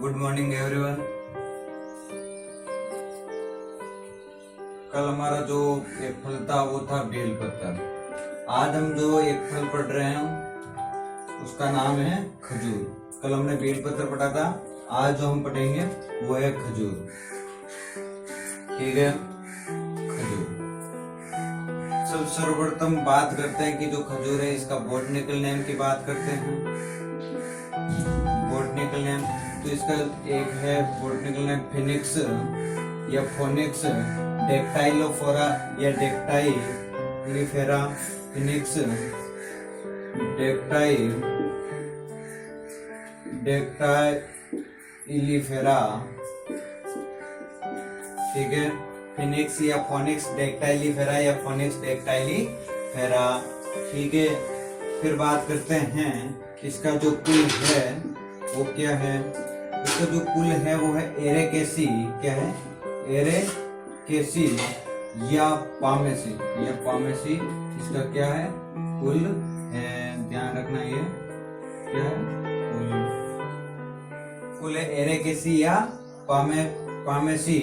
Good morning everyone. कल हमारा जो एक फल था वो था बेलपत्र। आज हम जो एक फल पढ़ रहे हैं उसका नाम है खजूर। कल हमने बेलपत्र पढ़ा था, आज जो हम पढ़ेंगे वो है खजूर। ठीक है, खजूर। सब सर्वप्रथम बात करते हैं कि जो खजूर है इसका बॉटनिकल नेम की बात करते हैं। बॉटनिकल नेम तो इसका एक है बॉटनिकल नेम फिनिक्स या फोनिक्स डेक्टाइलोफोरा या डेक्टाइलिफेरा। फिनिक्स डेक्टाइलिफेरा। ठीक है, फिनिक्स या फोनिक्स डेक्टाइलिफेरा या फोनिक्स डेक्टाइलिफेरा। ठीक है, फिर बात करते हैं इसका जो कुल है वो क्या है। इसका जो कुल है वो है एरेकेसी। क्या है? एरेकेसी या पामेसी इसका क्या है? कुल है। ध्यान रखना, ये क्या है? कुल है एरेकेसी या पामेसी।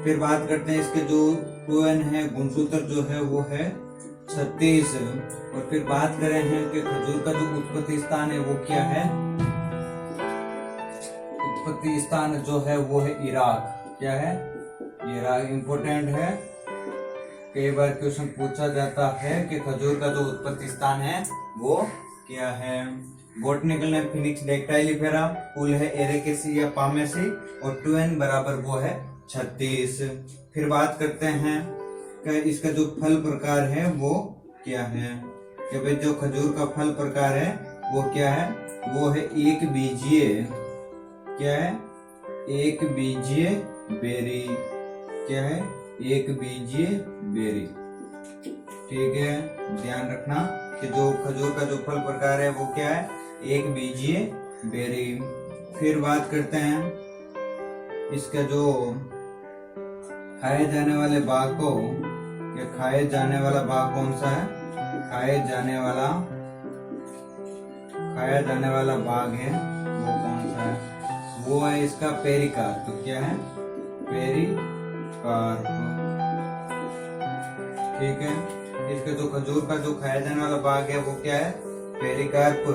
फिर बात करते हैं इसके जो टोन है, गुणसूत्र जो है वो है 36। और फिर बात करें हैं कि खजूर का जो उत्पत्ति स्थान है वो क्या है। उत्पत्ति स्थान जो है वो है इराक। क्या है? इराक। इंपोर्टेंट है, कई बार क्वेश्चन पूछा जाता है कि खजूर का जो उत्पत्ति स्थान है वो क्या है। बॉटनिकल नेम फिनिक्स डेक्टाइलिफेरा, कुल है एरेकेसी या पामेसी और टोन बराबर वो है 36। फिर बात करते हैं कि इसका जो फल प्रकार है वो क्या है। कि भाई जो खजूर का फल प्रकार है वो क्या है? वो है एक बीजीय। क्या है? एक बीजीय बेरी। क्या है? एक बीजीय बेरी। ठीक है, ध्यान रखना कि जो खजूर का जो फल प्रकार है वो क्या है? एक बीजीय बेरी। फिर बात करते हैं इसका जो खाए जाने वाले बाग को, या खाए जाने वाला बाग कौन सा है? खाया जाने वाला बाग है वो कौन सा है? वो है इसका पेरिकार्प। तो क्या है? पेरिकार्प। ठीक है, इसका जो खजूर का जो खाया जाने वाला बाग है वो क्या है? पेरिकार्प।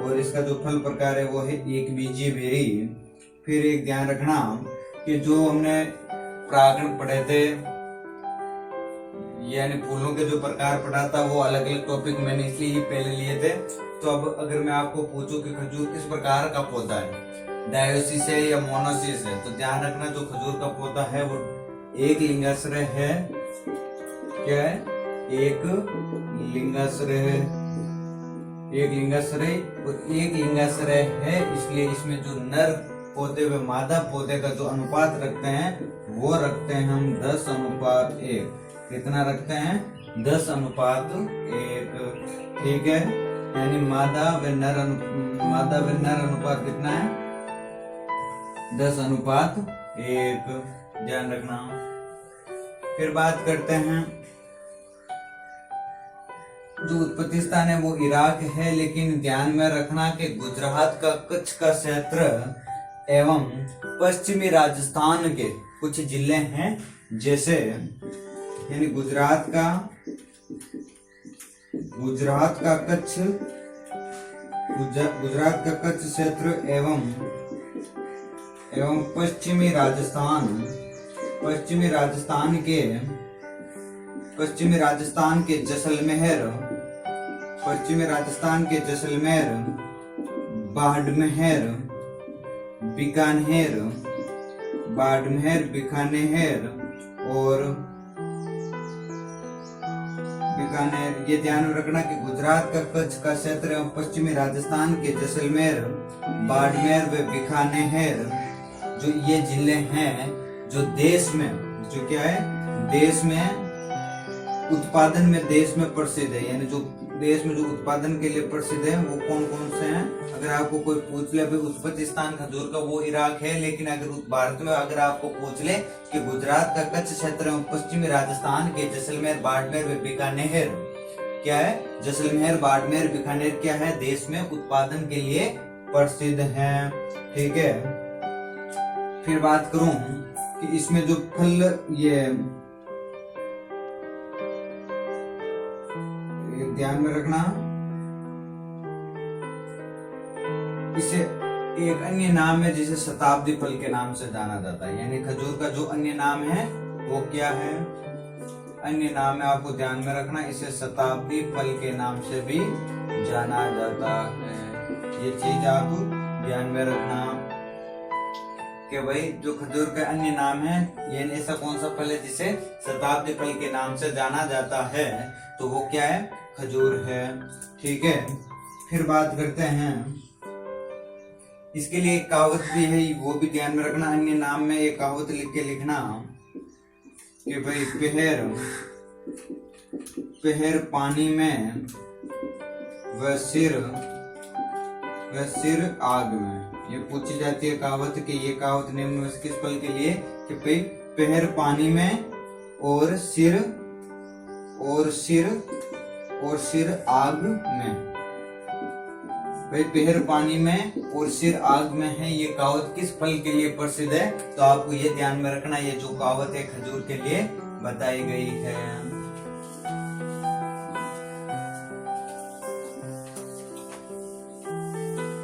और इसका जो फल प्रकार है वो है एक बीजीय बेरी। फिर एक ध्यान रखना कि जो हमने परागण पढ़े थे, यानी फूलों के जो प्रकार पढ़ा था, वो अलग अलग टॉपिक मैंने इसलिए ही पहले लिए थे। तो अब अगर मैं आपको पूछूं कि खजूर किस प्रकार का पौधा है, डायोसिस है या मोनोसिस है, तो ध्यान रखना जो खजूर का पौधा है वो एक लिंगाश्रय है। क्या है? एक लिंगाश्रय है। एक लिंगाश्रय है, इसलिए इसमें जो नर पौधे व मादा पौधे का जो अनुपात रखते हैं वो रखते हैं हम 10:1। कितना रखते हैं? 10:1। ठीक है, यानी मादा व नर अनुपात कितना है? 10:1। ध्यान रखना। फिर बात करते हैं जो उत्पत्ति स्थान है वो इराक है, लेकिन ध्यान में रखना कि गुजरात का कच्छ का क्षेत्र एवं पश्चिमी राजस्थान के कुछ जिले हैं, जैसे यानी गुजरात का कच्छ क्षेत्र एवं पश्चिमी राजस्थान के जैसलमेर, बाड़मेर, बीकानेर और बीकानेर। ये ध्यान में रखना कि गुजरात का कच्छ का क्षेत्र एवं पश्चिमी राजस्थान के जैसलमेर, बाड़मेर व बीकानेर जो ये जिले हैं जो देश में जो क्या है? देश में उत्पादन में देश में प्रसिद्ध है, यानी जो देश में जो उत्पादन के लिए प्रसिद्ध है वो कौन कौन से हैं। अगर आपको कोई पूछ ले उत्पत्ति स्थान खजूर का वो इराक है, लेकिन अगर भारत में अगर आपको पूछ ले कि गुजरात का कच्छ क्षेत्र एवं पश्चिमी राजस्थान के जैसलमेर, बाड़मेर व बीकानेर क्या है? जैसलमेर, बाड़मेर, बीकानेर क्या है? देश में उत्पादन के लिए प्रसिद्ध है। ठीक है, फिर बात करूं कि इसमें जो फल ये ध्यान में रखना, इसे एक अन्य नाम है जिसे शताब्दी फल के नाम से जाना जाता है। यानी खजूर का जो अन्य नाम है वो क्या है, अन्य नाम है, आपको ध्यान में रखना, इसे शताब्दी फल के नाम से भी जाना जाता है। ये चीज आप ध्यान में रखना कि भाई जो खजूर का अन्य नाम है, यानी ऐसा कौन सा फल है जिसे शताब्दी फल के नाम से जाना जाता है, तो वो क्या है, खजूर है। ठीक है, फिर बात करते हैं, इसके लिए एक कहावत भी है, वो भी ध्यान में रखना। अन्य नाम में एक कहावत लिख के लिखना कि भाई पहर पानी में व सिर आग में। ये पूछी जाती है कहावत कि ये कहावत निम्न में से किस फल के लिए, कि भाई पहर पानी में और सिर आग में। भाई पहर पानी में और सिर आग में है, ये कहावत किस फल के लिए प्रसिद्ध है, तो आपको ये ध्यान में रखना, ये जो कहावत है खजूर के लिए बताई गई है।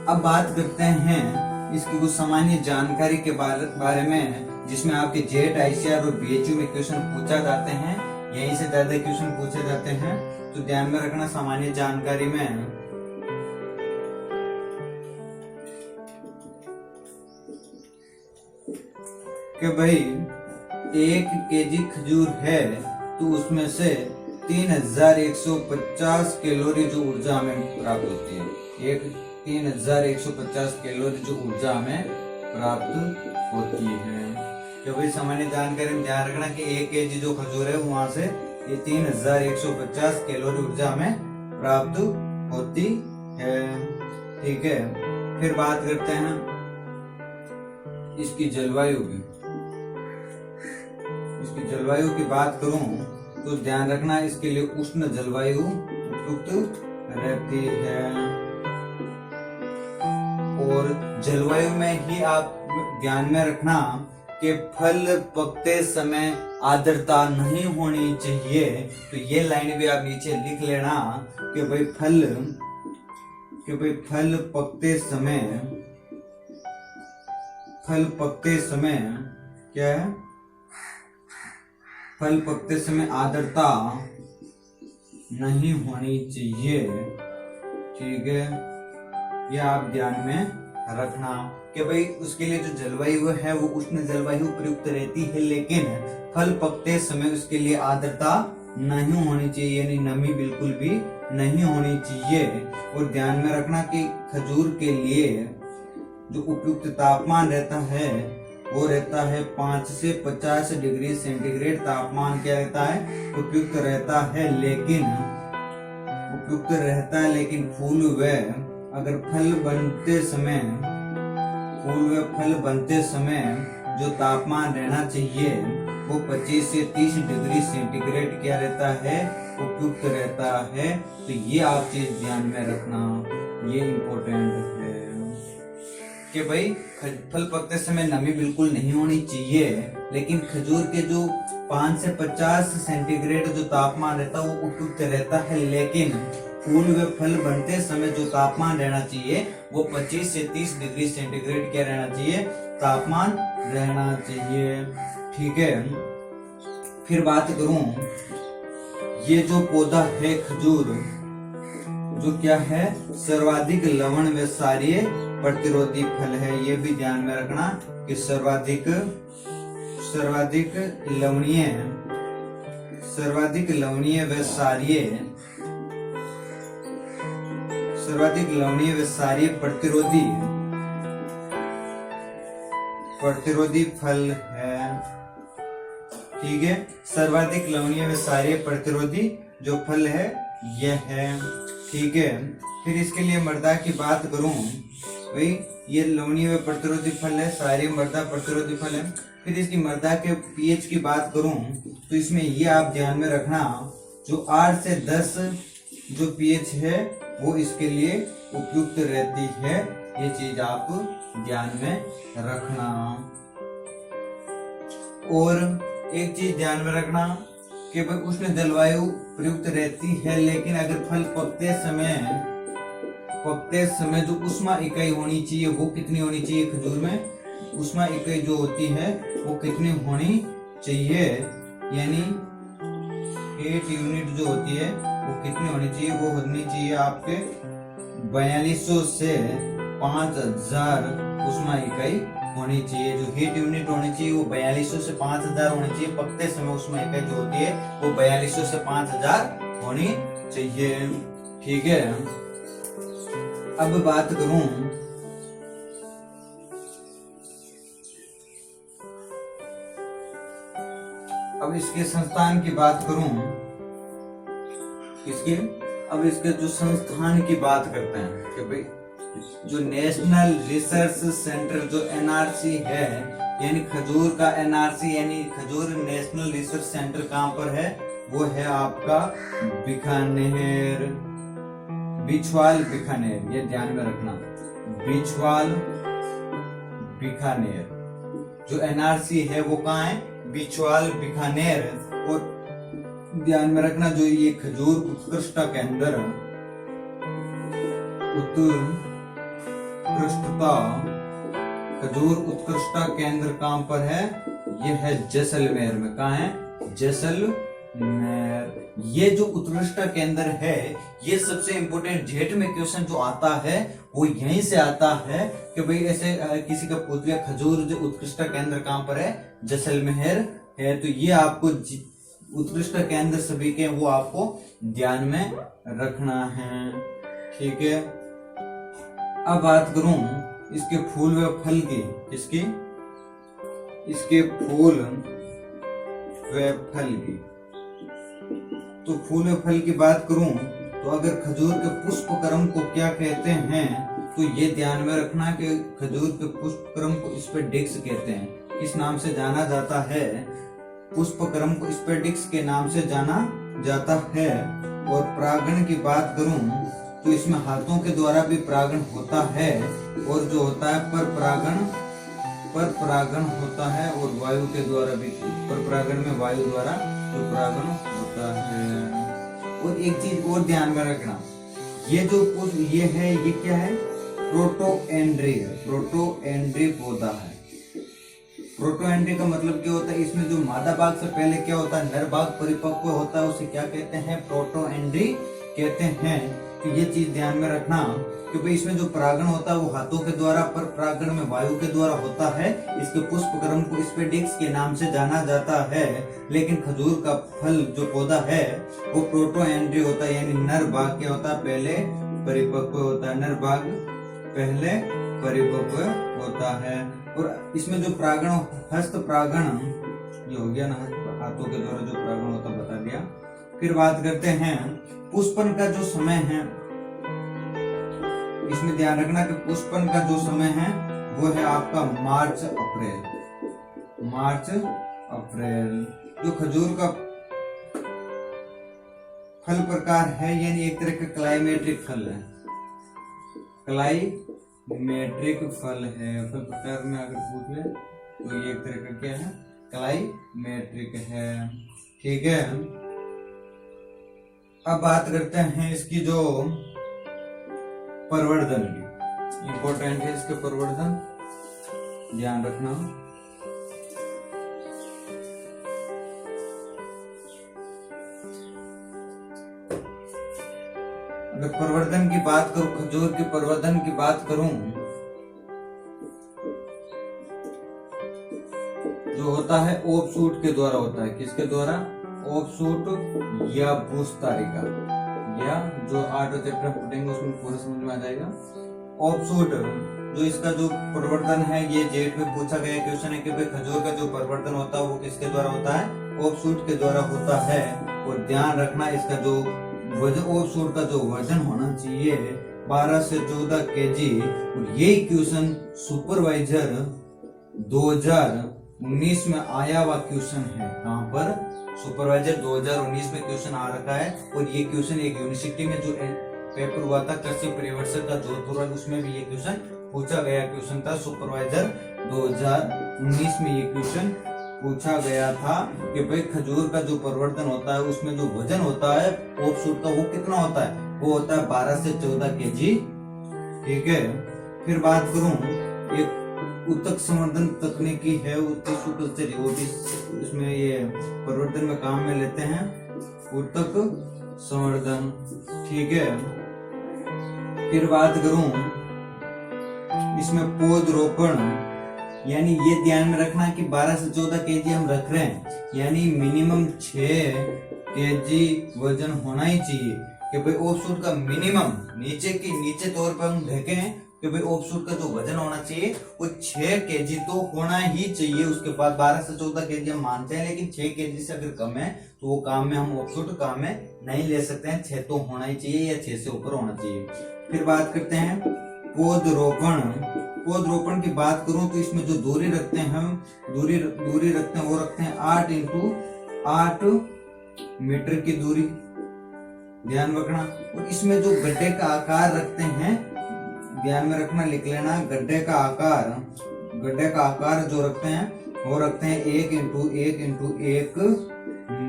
अब बात करते हैं इसकी कुछ सामान्य जानकारी के बारे में, जिसमें आपके जेट, आईसीआर और बीएचयू में क्वेश्चन पूछा जाते हैं, यहीं से ज्यादा क्वेश्चन पूछे जाते हैं, तो ध्यान में रखना सामान्य जानकारी में। कि भाई 1 केजी खजूर है तो उसमें से 3150 कैलोरी जो ऊर्जा हमें प्राप्त होती है। 3150 कैलोरी जो ऊर्जा हमें प्राप्त होती है। कि भाई सामान्य जानकारी में ध्यान रखना कि 1 केजी जो खजूर है वहां से ये 3150 कैलोरी ऊर्जा हमें प्राप्त होती है। ठीक है, फिर बात करते हैं इसकी जलवायु की। इसकी जलवायु की बात करूं तो ध्यान रखना इसके लिए उष्ण जलवायु उपयुक्त रहती है, और जलवायु में ही आप ध्यान में रखना कि फल पकते समय आर्द्रता नहीं होनी चाहिए। तो ये लाइन भी आप नीचे लिख लेना कि भाई फल पकते समय क्या है, फल पकते समय आर्द्रता नहीं होनी चाहिए। ठीक है, यह आप ध्यान में रखना कि भाई उसके लिए जो जलवायु है वो उष्ण जलवायु प्रयुक्त रहती है, लेकिन फल पकते समय उसके लिए आर्द्रता नहीं होनी चाहिए, यानी नमी बिल्कुल भी नहीं होनी चाहिए। और ध्यान में रखना कि खजूर के लिए जो उपयुक्त तापमान रहता है वो रहता है 5 से 50 डिग्री सेंटीग्रेड तापमान क्या रहता है, उपयुक्त रहता है। लेकिन फूल व अगर फल बनते समय जो तापमान रहना चाहिए वो 25 से 30 डिग्री सेंटीग्रेड क्या रहता है, उपयुक्त रहता है। तो ये आप चीज ध्यान में रखना, ये इम्पोर्टेंट है कि भाई फल पकते समय नमी बिल्कुल नहीं होनी चाहिए, लेकिन खजूर के जो 5 से 50 सेंटीग्रेड जो तापमान रहता है वो उपयुक्त रहता है। लेकिन फूल व फल बनते समय जो तापमान रहना चाहिए वो 25 से 30 डिग्री सेंटीग्रेड क्या रहना चाहिए, तापमान रहना चाहिए। ठीक है, फिर बात करूं, ये जो पौधा है खजूर जो क्या है, सर्वाधिक लवण व क्षारीय प्रतिरोधी फल है। ये भी ध्यान में रखना कि सर्वाधिक लवणीय व क्षारीय प्रतिरोधी फल है। ठीक है, सर्वाधिक लवणीय व क्षारीय प्रतिरोधी जो फल है यह है। ठीक है, फिर इसके लिए मृदा की बात करूं, भाई ये लवणीय व प्रतिरोधी फल है, क्षारीय मृदा प्रतिरोधी फल है। फिर इसकी मृदा के पीएच की बात करूं तो इसमें ये आप ध्यान में रखना, जो 8 से 10 जो पीएच है वो इसके लिए उपयुक्त रहती है। ये चीज आप ध्यान में रखना। और एक चीज ध्यान में रखना कि भाई उष्ण जलवायु प्रयुक्त रहती है, लेकिन अगर फल पकते समय जो ऊष्मा इकाई होनी चाहिए वो कितनी होनी चाहिए खजूर में? ऊष्मा इकाई जो होती है वो कितनी होनी चाहिए, यानी हीट यूनिट जो होती है वो कितनी होनी चाहिए? वो होनी चाहिए आपके 4200 से 5000 ऊष्मा इकाई होनी चाहिए। जो हीट यूनिट होनी चाहिए वो 4200 से 5000 होनी चाहिए। पकते समय ऊष्मा इकाई जो होती है वो 4200 से 5000 होनी चाहिए। ठीक है, अब बात करूं अब इसके संस्थान की बात करूं, इसके जो संस्थान की बात करते हैं कि भाई जो नेशनल रिसर्च सेंटर जो एनआरसी है, यानी खजूर का एनआरसी यानी खजूर नेशनल रिसर्च सेंटर कहां पर है? वो है आपका बीकानेर, बिछवाल बीकानेर, ये ध्यान में रखना, बिछवाल बीकानेर। जो एनआरसी है वो कहाँ है? बिछवाल बीकानेर। और ध्यान में रखना जो ये खजूर उत्कृष्टता केंद्र खजूर उत्कृष्टता केंद्र कहां पर है? ये है जैसलमेर में। कहाँ है? जैसलमेर। ये जो उत्कृष्टता केंद्र है, ये सबसे इंपोर्टेंट जेट में क्वेश्चन जो आता है वो यहीं से आता है कि भाई ऐसे किसी का पूछ लिया खजूर जो उत्कृष्टता केंद्र कहां पर है? जैसलमेर है। तो ये आपको उत्कृष्टता केंद्र सभी के वो आपको ध्यान में रखना है। ठीक है, अब बात करूं इसके फूल व फल की। इसके फूल व फल की। तो फूल व फल की बात करूं तो अगर खजूर के पुष्पक्रम को क्या कहते हैं, तो ये ध्यान में रखना कि खजूर के पुष्पक्रम को स्पेडिक्स कहते हैं। किस नाम से जाना जाता है? पुष्पक्रम को स्पेडिक्स के नाम से जाना जाता है। और परागण की बात करूं तो इसमें हाथों के द्वारा भी परागण होता है, और जो होता है पर परागण होता है, और वायु के द्वारा भी, पर परागण में वायु द्वारा तो परागण होता है। और एक चीज और ध्यान में रखना, ये जो ये है ये क्या है? प्रोटोएंड्री है। प्रोटोएंड्री पौधा है। प्रोटोएंड्री का मतलब क्या होता है? इसमें जो मादा भाग से पहले क्या होता है? नर भाग परिपक्व होता है, उसे क्या कहते हैं? प्रोटोएंड्री कहते हैं। तो ये चीज ध्यान में रखना कि भाई इसमें जो परागण होता है वो हाथों के द्वारा, पर परागण में वायु के द्वारा होता है। इसके पुष्पक्रम को स्पेडिक्स के नाम से जाना जाता है। लेकिन खजूर का फल जो पौधा है वो प्रोटोएंड्री होता है, यानी नर भाग क्या होता है? पहले परिपक्व होता है। नर भाग पहले परिपक्व होता है। और इसमें जो परागण, हस्त परागण ये हो गया ना, हाथों के द्वारा जो परागण होता है बता दिया। फिर बात करते हैं पुष्पन का जो समय है। इसमें ध्यान रखना कि पुष्पन का जो समय है वो है आपका मार्च अप्रैल। जो खजूर का फल प्रकार है, यानी एक तरह का क्लाइमेट्रिक फल है। क्लाइमेट्रिक फल है। फल प्रकार में अगर पूछ ले तो ये एक तरह का क्या है? क्लाइमेट्रिक है। ठीक है, अब बात करते हैं इसकी जो प्रवर्धन की। इंपॉर्टेंट है इसके प्रवर्धन, ध्यान रखना। अगर प्रवर्धन की बात करूं, खजूर के प्रवर्धन की बात करूं, जो होता है ऑफशूट के द्वारा होता है। किसके द्वारा? ऑफशूट या बूस्तारिका, या जो 8 चैप्टर पढ़ेंगे उसमें पूरा समझ में आ जाएगा। ऑफशूट जो इसका जो प्रवर्धन है, ये जेट में पूछा गया क्वेश्चन है कि भाई खजूर का जो प्रवर्धन होता है वो किसके द्वारा होता है? ऑफशूट के द्वारा होता है। और ध्यान रखना इसका जो वजन, ऑफशूट का जो वजन होना चाहिए 12 से 14 केजी। और ये क्वेश्चन सुपरवाइजर 2019 में आया हुआ क्वेश्चन है। कहां पर? सुपरवाइजर 2019 में क्वेश्चन आ रखा है। और ये क्वेश्चन एक यूनिवर्सिटी में जो पेपर हुआ था कृषि परिवर्तक का जोधपुर, उसमें भी ये क्वेश्चन पूछा गया क्वेश्चन था। सुपरवाइजर 2019 में ये क्वेश्चन पूछा गया था कि भाई खजूर का जो परिवर्तन होता है उसमें जो वजन होता है ऑफशूट का वो कितना होता है, वो होता है 12 से 14 केजी। ठीक है, फिर बात करूं एक उत्तक संवर्धन तकनीकी है, उत्तक कल्चर, वो भी इसमें ये परिवर्तन में काम में लेते हैं, उत्तक संवर्धन। ठीक है, फिर बात करूं इसमें पौधरोपण, यानी ये ध्यान में रखना कि 12 से 14 केजी हम रख रहे हैं, यानी मिनिमम 6 केजी वजन होना ही चाहिए कि भाई ऑफशूट का मिनिमम नीचे तौर पर हम देखें कि भाई ऑफशूट का जो वजन होना चाहिए वो 6 केजी तो होना ही चाहिए। उसके बाद 12 से 14 केजी हम मानते हैं, लेकिन 6 केजी से अगर कम है तो वो काम में हम ऑफशूट काम में नहीं ले सकते हैं, 6 तो होना ही चाहिए या 6 से ऊपर होना चाहिए। फिर बात करते हैं पौधरोपण की बात करूं तो इसमें जो दूरी रखते हैं हम दूरी रखते हैं वो रखते हैं 8 × 8 मीटर की दूरी, ध्यान रखना। और इसमें जो गड्ढे का आकार रखते हैं, ध्यान में रखना, लिख लेना, गड्ढे का आकार जो रखते हैं वो रखते हैं 1 × 1 × 1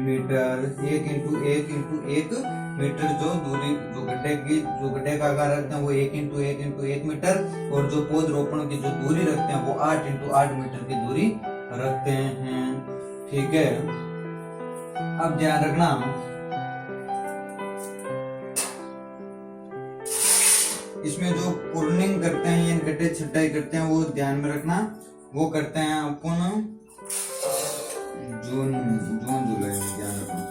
मीटर, 1 × 1 × 1 मीटर। जो दूरी जो गड्ढे का आकार रखते हैं वो 1 × 1 × 1 मीटर, और जो पौधरोपण की जो दूरी रखते हैं वो 8 × 8 मीटर की दूरी रखते हैं। ठीक है, अब ध्यान रखना इसमें जो प्रूनिंग करते हैं यानी गड्ढे छटाई करते हैं वो ध्यान में रखना, वो करते हैं अपन जून जुलाई में, ध्यान रखना।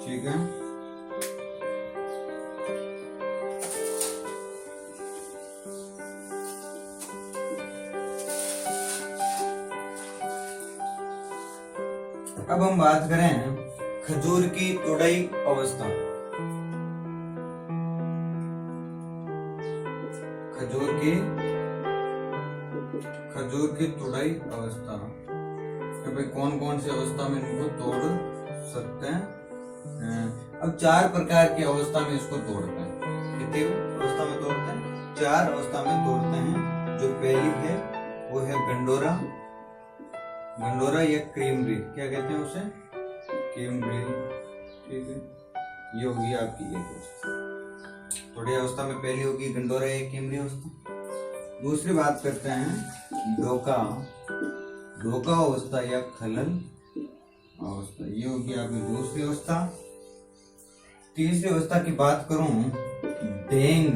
ठीक है, अब हम बात करें खजूर की तोड़ाई अवस्था। खजूर की तोड़ाई अवस्था कि भाई कौन कौन सी अवस्था में इनको तोड़ सकते हैं। अब 4 प्रकार की अवस्था में इसको तोड़ते हैं। कितनी अवस्था में तोड़ते हैं? 4 अवस्था में तोड़ते हैं। जो पहली है वो है गंडोरा या क्रीमरी, क्या कहते हैं उसे, क्रीमरी। ठीक है, ये होगी आपकी एक अवस्था, थोड़ी अवस्था में पहली होगी गंडोरा या क्रीमरी अवस्था। दूसरी बात करते हैं डोका अवस्था या खलल अवस्था, ये होगी आपकी दूसरी अवस्था। तीसरी अवस्था की बात करूं डेंग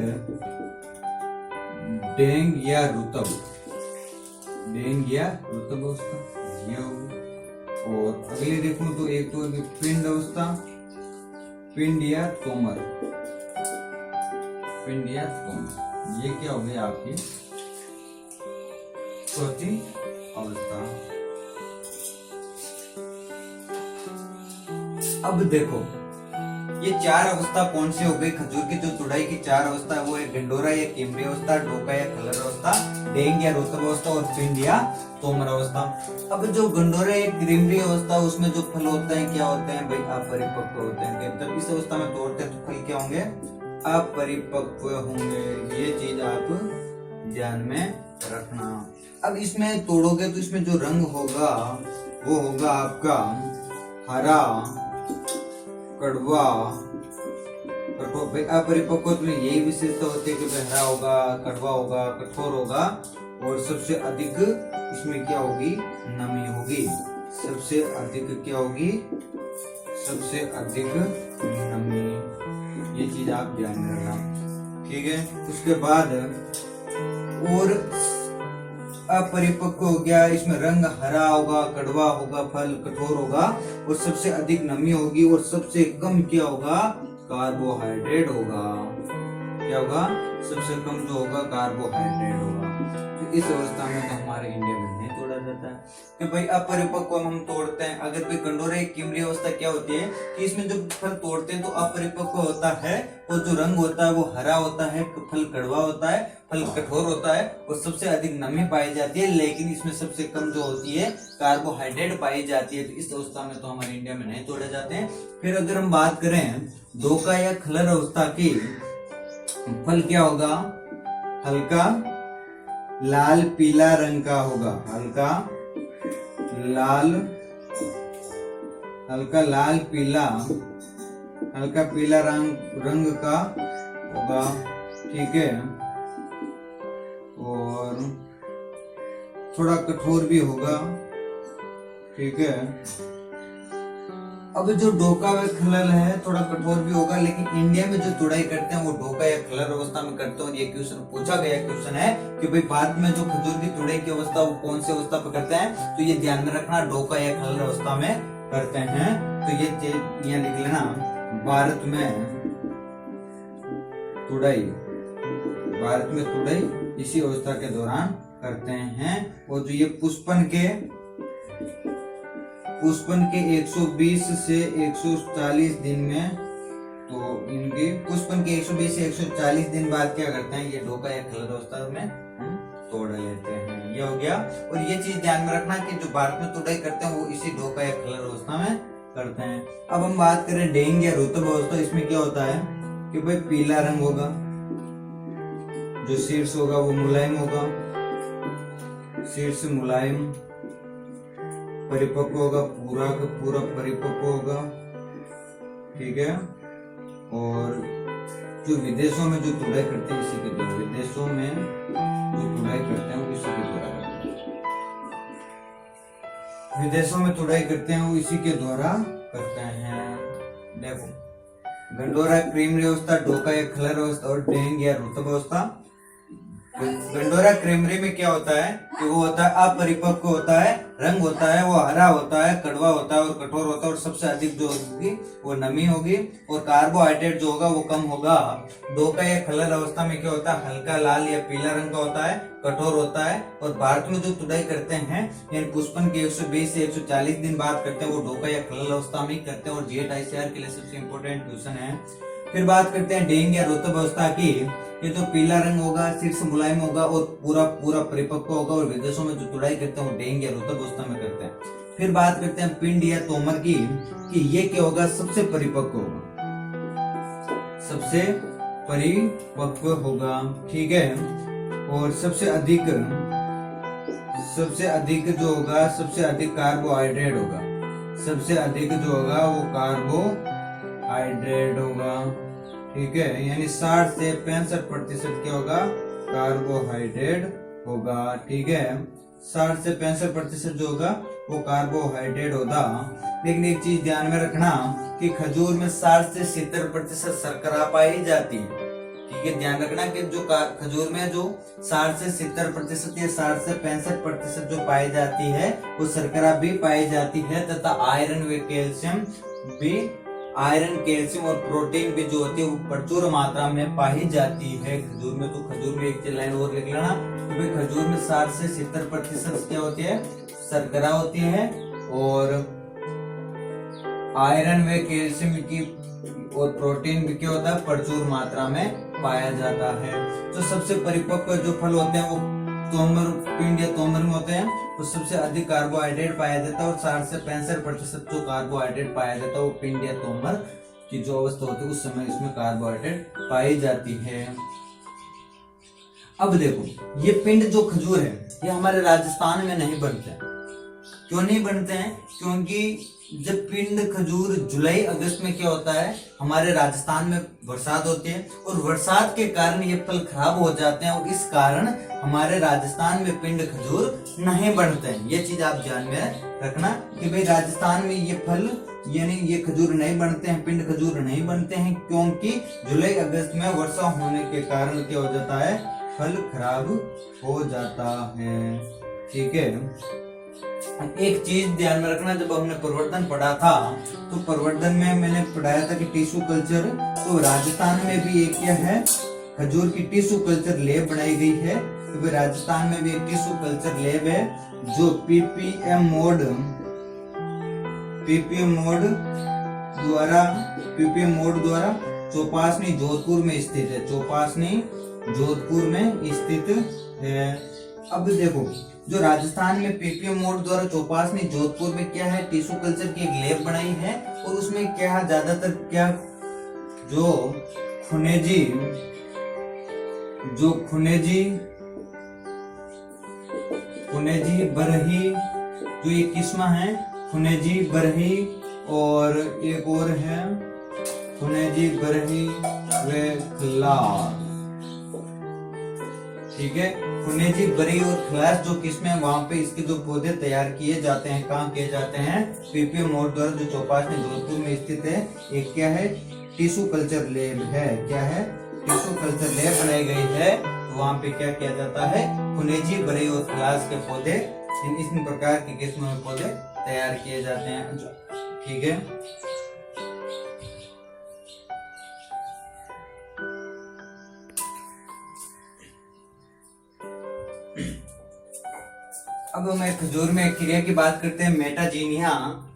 या रुतब अवस्था, ये होगी। और अगली देखूं तो एक तो पिंड अवस्था, पिंड या तोमर, ये क्या हो गई आपकी चौथी अवस्था। अब देखो ये 4 अवस्था कौन सी हो गई खजूर की जो तुड़ाई की 4 अवस्था है वो है गंडोरा या केमरी अवस्था, डोका या खलर अवस्था, डेंग या रोतब अवस्था और पिंड या तोमर अवस्था। अब जो गंडोरा या क्रीमरी अवस्था उसमें जो फल होते हैं क्या होते हैं भाई, अपरिपक्व होते हैं। जब इस अवस्था में तोड़ते हैं तो फल क्या होंगे, अपरिपक्व होंगे। ये चीज आप ध्यान में रखना। अब इसमें तोड़ोगे तो इसमें जो रंग होगा वो होगा आपका हरा, कड़वा, कठोर। अपरिपक्व में यही विशेषता होती है कि हरा होगा, कड़वा होगा, कठोर होगा और सबसे अधिक इसमें क्या होगी, नमी होगी। सबसे अधिक क्या होगी, सबसे अधिक नमी। ये चीज आप ध्यान में रखना। ठीक है, उसके बाद और अपरिपक्व हो गया, इसमें रंग हरा होगा, कड़वा होगा, फल कठोर होगा और सबसे अधिक नमी होगी और सबसे कम क्या होगा, कार्बोहाइड्रेट होगा। क्या होगा, सबसे कम जो होगा कार्बोहाइड्रेट होगा। तो इस अवस्था में तो हमारे इंडिया में नहीं तोड़ा जाता है कि भाई अपरिपक्व हम तोड़ते हैं। अगर कोई गंडोरा या क्रीमरी अवस्था क्या होती है कि इसमें जो फल तोड़ते हैं तो अपरिपक्व होता है और जो रंग होता है वो हरा होता है, फल कड़वा होता है, फल कठोर होता है और सबसे अधिक नमी पाई जाती है, लेकिन इसमें सबसे कम जो होती है कार्बोहाइड्रेट पाई जाती है। तो इस अवस्था में तो हमारे इंडिया में नहीं तोड़े जाते हैं। फिर अगर हम बात करें डोका या खलर अवस्था की, फल क्या होगा, हल्का लाल पीला रंग का होगा, हल्का लाल, हल्का लाल पीला, हल्का पीला रंग का होगा, ठीक है, और थोड़ा कठोर भी होगा, ठीक है। अब जो डोका व खलल है थोड़ा कठोर भी होगा, लेकिन इंडिया में जो तुड़ाई करते हैं वो डोका या खलल अवस्था में करते हैं। और ये क्वेश्चन पूछा गया क्वेश्चन है कि भाई भारत में जो खजूर की तुड़ाई की अवस्था वो कौन सी अवस्था पे करते हैं, तो ये ध्यान में रखना, डोका या खलल अवस्था में करते हैं। तो ये चीज यहाँ लिख लेना, भारत में तुड़ाई, भारत में तुड़ाई इसी अवस्था के दौरान करते हैं। और जो ये पुष्पन के 120 से 140 दिन में, तो इनके पुष्पन के 120 से 140 दिन बाद क्या करते हैं, ये डोका या खलल अवस्था में तोड़ लेते हैं। ये हो गया। और ये चीज ध्यान में रखना कि जो भारत में तुड़ाई करते हैं वो इसी डोका या खलल अवस्था में करते हैं। अब हम बात करें डेंग या रुतब अवस्था, इसमें क्या होता है कि भाई पीला रंग होगा, जो शीर्ष होगा वो मुलायम होगा, शीर्ष मुलायम, परिपक्व होगा, पूरा का पूरा परिपक्व होगा, ठीक है। और जो विदेशों में जो तुड़ाई करते हैं इसी के द्वारा, विदेशों में जो तुड़ाई करते हैं वो इसी के द्वारा करते हैं, विदेशों में तुड़ाई करते हैं वो इसी के द्वारा करते हैं। देखो, गंडोरा क्रीमरी अवस्था, डोका या खलल अवस्था और डेंग या रुतब अवस्था। गंडोरा क्रीमरी में क्या होता है कि वो होता है अपरिपक्व होता है, रंग होता है वो हरा होता है, कड़वा होता है और कठोर होता है, और सबसे अधिक जो होगी वो नमी होगी और कार्बोहाइड्रेट जो होगा वो कम होगा। डोका या खलल अवस्था में क्या होता है, हल्का लाल या पीला रंग का होता है, कठोर होता है। और भारत में जो तुड़ाई करते हैं यानी पुष्पन के 120 से 140 दिन बाद करते हैं वो डोका या खलल अवस्था में करते हैं। और GATE के लिए सबसे इम्पोर्टेंट क्वेश्चन है। फिर बात करते हैं डेंग या रुतब अवस्था की। ये तो पीला रंग होगा, शीर्ष मुलायम होगा और पूरा परिपक्व होगा, और विदेशों में जो तुड़ाई करते हैं वो डेंग या रुतब अवस्था में करते हैं। फिर बात करते हैं पिंड या तोमर की, कि ये क्या होगा, सबसे परिपक्व होगा, सबसे परिपक्व होगा, ठीक है। और सबसे अधिक जो होगा, सबसे अधिक कार्बोहाइड्रेट होगा, सबसे अधिक जो होगा वो कार्बोहाइड्रेट होगा, ठीक है। यानी 60 से 65% क्या होगा, कार्बोहाइड्रेट होगा, ठीक है। 60 से 65% जो होगा वो कार्बोहाइड्रेट होगा। लेकिन एक चीज ध्यान में रखना कि खजूर में 60 से 70% शर्करा पाई जाती है, ठीक है। ध्यान रखना कि जो खजूर में जो 60 से 70% या 60 से 65% जो पाई जाती है वो शर्करा भी पाई जाती है, तथा आयरन व कैल्शियम भी, आयरन कैल्शियम और प्रोटीन भी जो होती है वो प्रचुर मात्रा में पाई जाती है खजूर में। तो खजूर में एक लाइन और लिख लेना कि भाई खजूर में 60 से 70% क्या होती है, शर्करा होती है, और आयरन व कैल्शियम की और प्रोटीन भी क्या होता है, प्रचुर मात्रा में पाया जाता है। तो सबसे परिपक्व जो फल होते हैं वो तोमर, पिंड या तोमर में होते हैं, तो सबसे अधिक कार्बोहाइड्रेट पाया जाता है, और 60 से 65% जो कार्बोहाइड्रेट पाया जाता है वो पिंड या तोमर की जो अवस्था होती है उस समय इसमें कार्बोहाइड्रेट पाई जाती है। अब देखो, ये पिंड जो खजूर है ये हमारे राजस्थान में नहीं बनते हैं। क्यों नहीं बनते हैं, क्योंकि जब पिंड खजूर जुलाई अगस्त में क्या होता है, हमारे राजस्थान में बरसात होती है और बरसात के कारण ये फल खराब हो जाते हैं, और इस कारण हमारे राजस्थान में पिंड खजूर नहीं बनते हैं। ये चीज आप ध्यान में रखना कि भाई राजस्थान में ये फल यानी ये खजूर नहीं बनते हैं, पिंड खजूर नहीं बनते हैं, क्योंकि जुलाई अगस्त में वर्षा होने के कारण क्या हो जाता है, फल खराब हो जाता है, ठीक है। एक चीज ध्यान में रखना, जब हमने प्रवर्धन पढ़ा था तो प्रवर्धन में मैंने पढ़ाया था कि टिश्यू कल्चर, तो राजस्थान में भी एक क्या है, खजूर की टिश्यू कल्चर लैब बनाई गई है। तो भाई राजस्थान में भी एक टिश्यू कल्चर लैब है जो पीपीएम मोड द्वारा चौपासनी जोधपुर में स्थित है, चौपासनी जोधपुर में स्थित है। अब देखो, जो राजस्थान में पीपीएम मोड द्वारा चौपासनी जोधपुर में क्या है, टिश्यू कल्चर की एक लैब बनाई है, और उसमें क्या ज्यादातर क्या जो खुनेजी बरही जो ये किस्म है खुनेजी, बरही और एक और है खुनेजी, बरही व खल्लास। ठीक है, खुनेजी, बरही और खल्लास जो किस्में हैं वहां पे इसके जो पौधे तैयार किए जाते हैं, कहाँ किए जाते हैं? पीपीएम मोड द्वारा, जो चौपाश में जोधपुर में स्थित है। एक क्या है? टिश्यू कल्चर लैब है। क्या है? टिश्यू कल्चर लैब बनाई गई है। तो वहां पे क्या किया जाता है? खुनेजी, बरही और खल्लास के पौधे, इस प्रकार की किस्मों में पौधे तैयार किए जाते हैं। ठीक है, अब हम खजूर में एक क्रिया की बात करते हैं, मेटाजीनिया।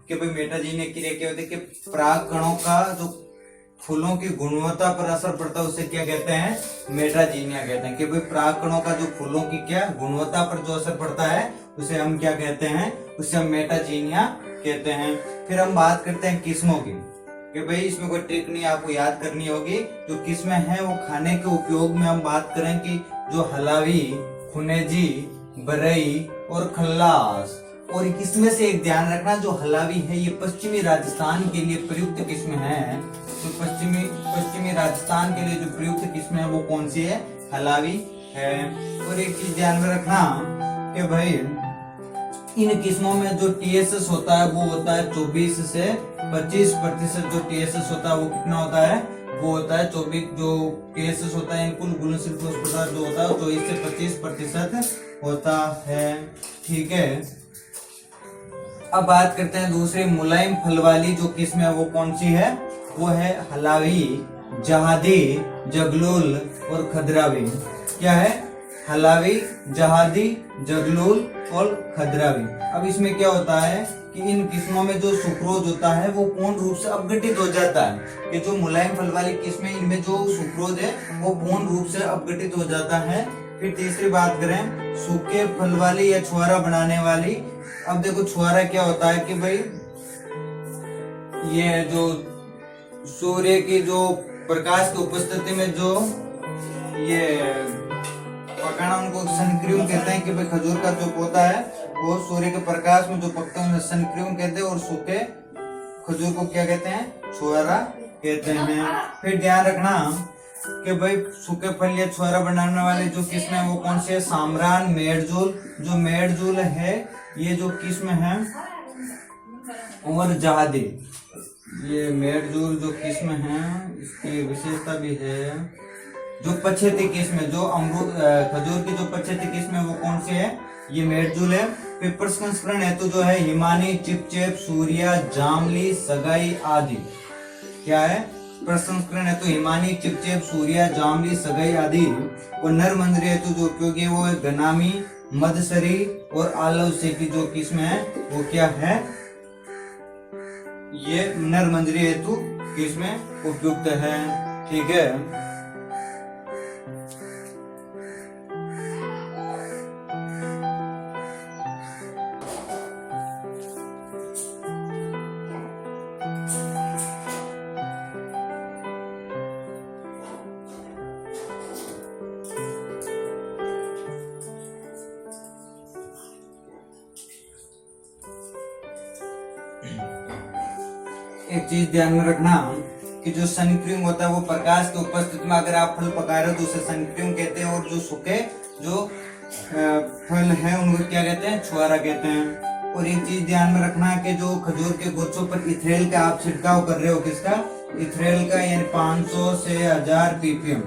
कि भाई मेटाजीनिया क्रिया क्या होती है? कि पराग कणों का जो फूलों की गुणवत्ता पर असर पड़ता है उसे क्या कहते हैं? मेटाजीनिया कहते हैं। कि भाई पराग कणों का जो फूलों की क्या गुणवत्ता पर जो असर पड़ता है उसे हम क्या कहते हैं? उसे हम मेटाजीनिया कहते हैं। फिर हम बात करते हैं किस्मों की, कि भाई इसमें कोई ट्रिक नहीं आपको याद करनी होगी। जो किस्में हैं वो खाने के उपयोग में हम बात करें कि जो हलावी, खुनेजी, बरई और खल्लास। और किस्में से एक ध्यान रखना, जो हलावी है ये पश्चिमी राजस्थान के लिए प्रयुक्त किस्म है। तो पश्चिमी राजस्थान के लिए जो प्रयुक्त किस्म है वो कौन सी है? हलावी है। और एक चीज ध्यान में रखना कि भाई इन किस्मों में जो TSS होता है वो होता है 24 से 25%। जो TSS होता है वो कितना होता है? वो होता है 24। जो TSS होता है कुल घुलनशील ठोस पदार्थ जो होता है 24 से 25% होता है। ठीक है, अब बात करते हैं दूसरी मुलायम फल वाली जो किस्म है वो कौन सी है? वो है हलावी, जहादी, जगलूल और खदरावी। क्या है? हलावी, जहादी, जगलूल और खदरावी। अब इसमें क्या होता है कि इन किस्मों में जो सुक्रोज होता है वो पूर्ण रूप से अपघटित हो जाता है। कि जो मुलायम फल वाली किस्में, इनमें जो सुक्रोज है वो पूर्ण रूप से अपघटित हो जाता है। फिर तीसरी बात करें सूखे फल वाली या छुआरा बनाने वाली। अब देखो छुआरा क्या होता है कि भाई ये जो सूर्य की जो प्रकाश की उपस्थिति में जो ये पकाना, उनको सनक्रीम कहते हैं। कि भाई खजूर का जो पौधा है वो सूर्य के प्रकाश में जो पकते हैं सनक्रीम कहते हैं, और सूखे खजूर को क्या कहते हैं? छुआरा कहते हैं। फिर ध्यान रखना कि भाई सूखे फल या छुआरा बनाने वाले जो किस्म है वो कौन सी है? सामरान, मेड़जूल। जो मेड़जूल है ये जो किस्म है, और जहादी। ये मेड़जूल जो किस्म है इसकी विशेषता भी है। जो पछेती किस्म है, जो अमरूद खजूर की जो पछेती किस्म है वो कौन सी है? ये मेड़जूल है। फिर प्रसंस्करण हेतु जो है हिमानी, चिपचेप, सूर्या, जामली, सगाई आदि। क्या है? प्रसंस्करण हेतु हिमानी, चिपचेप, सूर्या, जामली, सगाई आदि। और नर मंजरी हेतु जो उपयोगी है वो है गनामी, मदसरी और आलव से की जो किस्म है वो क्या है? ये नर मंजरी हेतु किस्में उपयुक्त है। ठीक है, एक चीज ध्यान में रखना कि जो सनक्रीम होता है वो प्रकाश की उपस्थिति में अगर आप फल पका रहे हो तो उसे सनक्रीम कहते हैं। और जो सूखे जो फल है उनको क्या कहते हैं? छुआरा कहते हैं। और एक चीज ध्यान में रखना कि जो खजूर के गुच्छों पर इथेनॉल का आप छिड़काव कर रहे हो, किसका? इथेनॉल का, यानी 500 से 1000 ppm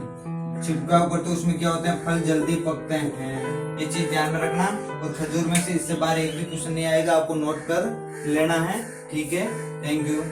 छिड़काव करते हो, उसमें क्या होते हैं? फल जल्दी पकते हैं। ये चीज ध्यान में रखना। और खजूर में से इससे बाहर एक भी क्वेश्चन नहीं आएगा, आपको नोट कर लेना है। ठीक है, थैंक यू।